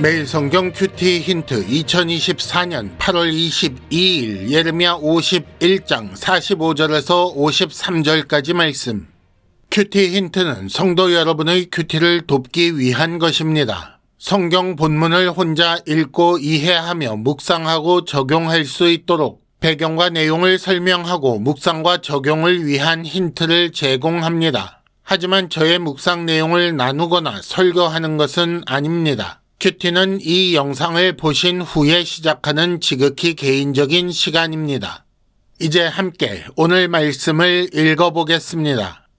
매일 성경 큐티 힌트 2024년 8월 22일 예레미야 51장 45절에서 53절까지 말씀. 큐티 힌트는 성도 여러분의 큐티를 돕기 위한 것입니다. 성경 본문을 혼자 읽고 이해하며 묵상하고 적용할 수 있도록 배경과 내용을 설명하고 묵상과 적용을 위한 힌트를 제공합니다. 하지만 저의 묵상 내용을 나누거나 설교하는 것은 아닙니다. 큐티는 이 영상을 보신 후에 시작하는 지극히 개인적인 시간입니다. 이제 함께 오늘 말씀을 읽어보겠습니다.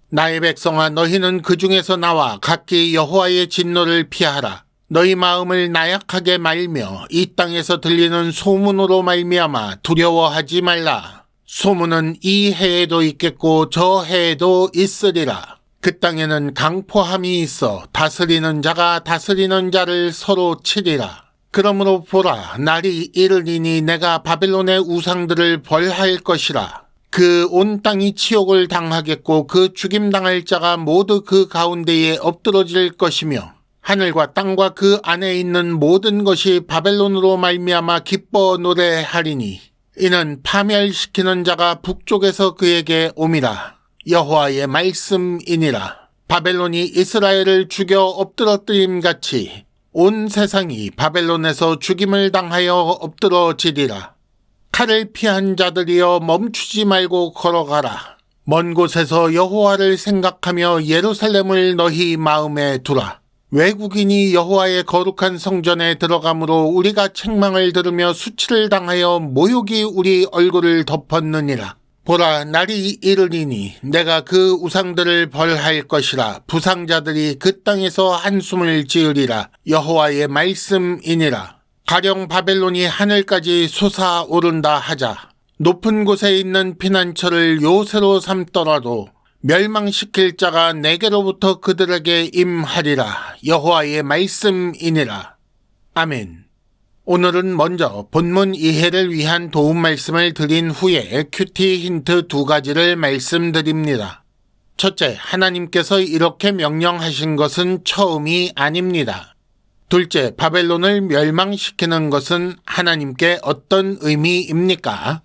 나의 백성아, 너희는 그 중에서 나와 각기 여호와의 진노를 피하라. 너희 마음을 나약하게 말며 이 땅에서 들리는 소문으로 말미암아 두려워하지 말라. 소문은 이 해에도 있겠고 저 해에도 있으리라. 그 땅에는 강포함이 있어 다스리는 자가 다스리는 자를 서로 치리라. 그러므로 보라, 날이 이르리니 내가 바벨론의 우상들을 벌할 것이라. 그 온 땅이 치욕을 당하겠고 그 죽임당할 자가 모두 그 가운데에 엎드러질 것이며 하늘과 땅과 그 안에 있는 모든 것이 바벨론으로 말미암아 기뻐 노래하리니 이는 파멸시키는 자가 북쪽에서 그에게 옴이라. 여호와의 말씀이니라. 바벨론이 이스라엘을 죽여 엎드러뜨림같이 온 세상이 바벨론에서 죽임을 당하여 엎드러지리라. 칼을 피한 자들이여 멈추지 말고 걸어가라. 먼 곳에서 여호와를 생각하며 예루살렘을 너희 마음에 두라. 외국인이 여호와의 거룩한 성전에 들어가므로 우리가 책망을 들으며 수치를 당하여 모욕이 우리 얼굴을 덮었느니라. 보라, 날이 이르리니 내가 그 우상들을 벌할 것이라. 부상자들이 그 땅에서 한숨을 지으리라. 여호와의 말씀이니라. 가령 바벨론이 하늘까지 솟아오른다 하자. 높은 곳에 있는 피난처를 요새로 삼더라도 멸망시킬 자가 내게로부터 그들에게 임하리라. 여호와의 말씀이니라. 아멘. 오늘은 먼저 본문 이해를 위한 도움 말씀을 드린 후에 큐티 힌트 2가지를 말씀드립니다. 첫째, 하나님께서 이렇게 명령하신 것은 처음이 아닙니다. 둘째, 바벨론을 멸망시키는 것은 하나님께 어떤 의미입니까?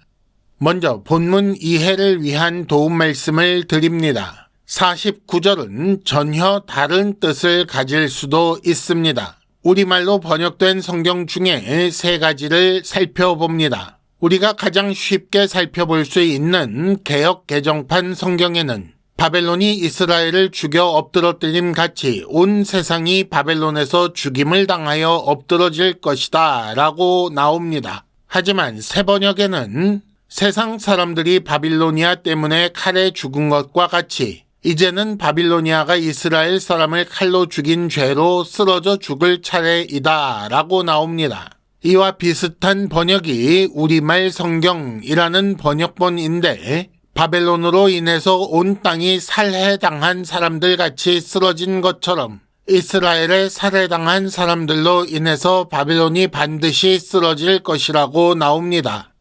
먼저 본문 이해를 위한 도움 말씀을 드립니다. 49절은 전혀 다른 뜻을 가질 수도 있습니다. 우리말로 번역된 성경 중에 3가지를 살펴봅니다. 우리가 가장 쉽게 살펴볼 수 있는 개역 개정판 성경에는 바벨론이 이스라엘을 죽여 엎드러뜨림 같이 온 세상이 바벨론에서 죽임을 당하여 엎드러질 것이다 라고 나옵니다. 하지만 새 번역에는 세상 사람들이 바빌로니아 때문에 칼에 죽은 것과 같이 이제는 바빌로니아가 이스라엘 사람을 칼로 죽인 죄로 쓰러져 죽을 차례이다 라고 나옵니다. 이와 비슷한 번역이 우리말 성경이라는 번역본인데 바벨론으로 인해서 온 땅이 살해당한 사람들 같이 쓰러진 것처럼 이스라엘에 살해당한 사람들로 인해서 바벨론이 반드시 쓰러질 것이라고 나옵니다.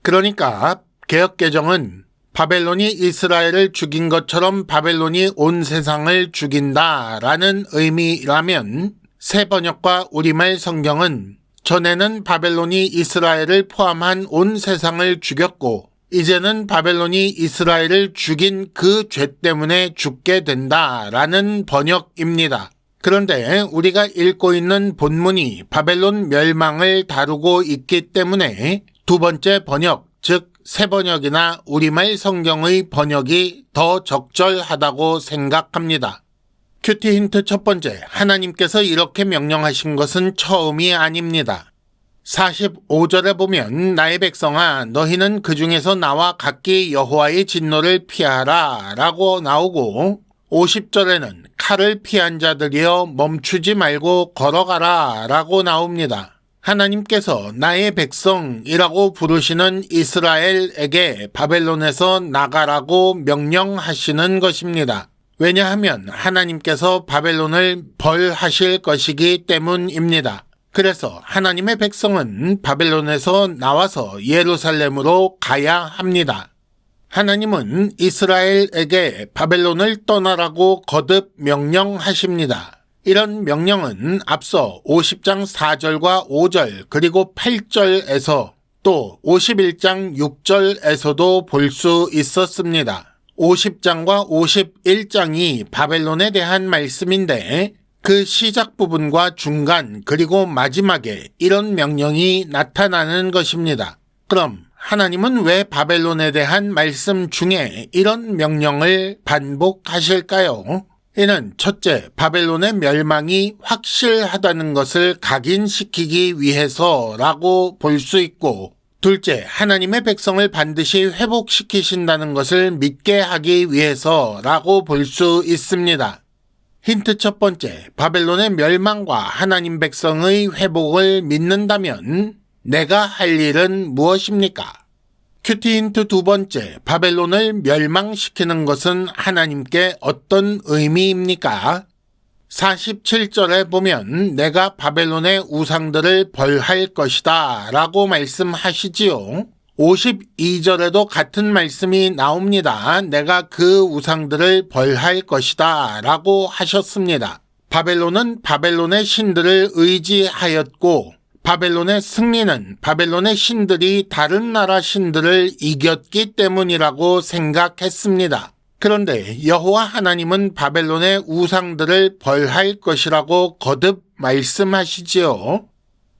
그러니까 개역개정은 바벨론이 이스라엘을 죽인 것처럼 바벨론이 온 세상을 죽인다라는 의미라면 새 번역과 우리말 성경은 전에는 바벨론이 이스라엘을 포함한 온 세상을 죽였고 이제는 바벨론이 이스라엘을 죽인 그 죄 때문에 죽게 된다라는 번역입니다. 그런데 우리가 읽고 있는 본문이 바벨론 멸망을 다루고 있기 때문에 두 번째 번역, 즉 새 번역이나 우리말 성경의 번역이 더 적절하다고 생각합니다. 큐티 힌트 첫 번째, 하나님께서 이렇게 명령하신 것은 처음이 아닙니다. 45절에 보면 나의 백성아, 너희는 그 중에서 나와 각기 여호와의 진노를 피하라 라고 나오고 50절에는 칼을 피한 자들이여 멈추지 말고 걸어가라 라고 나옵니다. 하나님께서 나의 백성이라고 부르시는 이스라엘에게 바벨론에서 나가라고 명령하시는 것입니다. 왜냐하면 하나님께서 바벨론을 벌하실 것이기 때문입니다. 그래서 하나님의 백성은 바벨론에서 나와서 예루살렘으로 가야 합니다. 하나님은 이스라엘에게 바벨론을 떠나라고 거듭 명령하십니다. 이런 명령은 앞서 50장 4절과 5절 그리고 8절에서 또 51장 6절에서도 볼 수 있었습니다. 50장과 51장이 바벨론에 대한 말씀인데 그 시작 부분과 중간 그리고 마지막에 이런 명령이 나타나는 것입니다. 그럼 하나님은 왜 바벨론에 대한 말씀 중에 이런 명령을 반복하실까요? 이는 첫째, 바벨론의 멸망이 확실하다는 것을 각인시키기 위해서라고 볼 수 있고, 둘째, 하나님의 백성을 반드시 회복시키신다는 것을 믿게 하기 위해서라고 볼 수 있습니다. 힌트 첫 번째, 바벨론의 멸망과 하나님 백성의 회복을 믿는다면 내가 할 일은 무엇입니까? 큐티 힌트 두 번째, 바벨론을 멸망시키는 것은 하나님께 어떤 의미입니까? 47절에 보면 내가 바벨론의 우상들을 벌할 것이다 라고 말씀하시지요. 52절에도 같은 말씀이 나옵니다. 내가 그 우상들을 벌할 것이다 라고 하셨습니다. 바벨론은 바벨론의 신들을 의지하였고 바벨론의 승리는 바벨론의 신들이 다른 나라 신들을 이겼기 때문이라고 생각했습니다. 그런데 여호와 하나님은 바벨론의 우상들을 벌할 것이라고 거듭 말씀하시지요.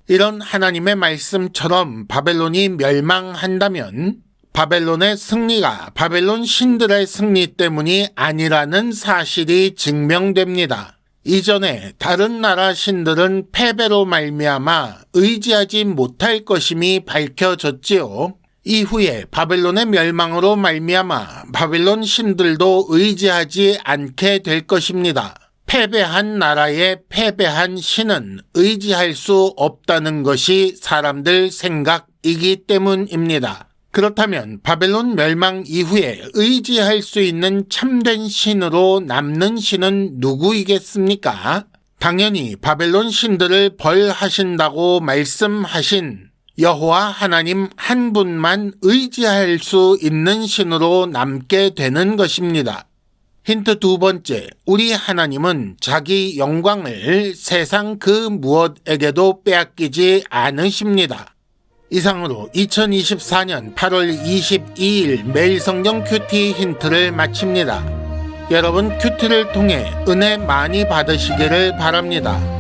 이런 하나님의 말씀처럼 바벨론이 멸망한다면 바벨론의 승리가 바벨론 신들의 승리 때문이 아니라는 사실이 증명됩니다. 이전에 다른 나라 신들은 패배로 말미암아 의지하지 못할 것임이 밝혀졌지요. 이후에 바벨론의 멸망으로 말미암아 바벨론 신들도 의지하지 않게 될 것입니다. 패배한 나라의 패배한 신은 의지할 수 없다는 것이 사람들 생각이기 때문입니다. 그렇다면 바벨론 멸망 이후에 의지할 수 있는 참된 신으로 남는 신은 누구이겠습니까? 당연히 바벨론 신들을 벌하신다고 말씀하신 여호와 하나님 한 분만 의지할 수 있는 신으로 남게 되는 것입니다. 힌트 두 번째, 우리 하나님은 자기 영광을 세상 그 무엇에게도 빼앗기지 않으십니다. 이상으로 2024년 8월 22일 매일 성경 큐티 힌트를 마칩니다. 여러분 큐티를 통해 은혜 많이 받으시기를 바랍니다.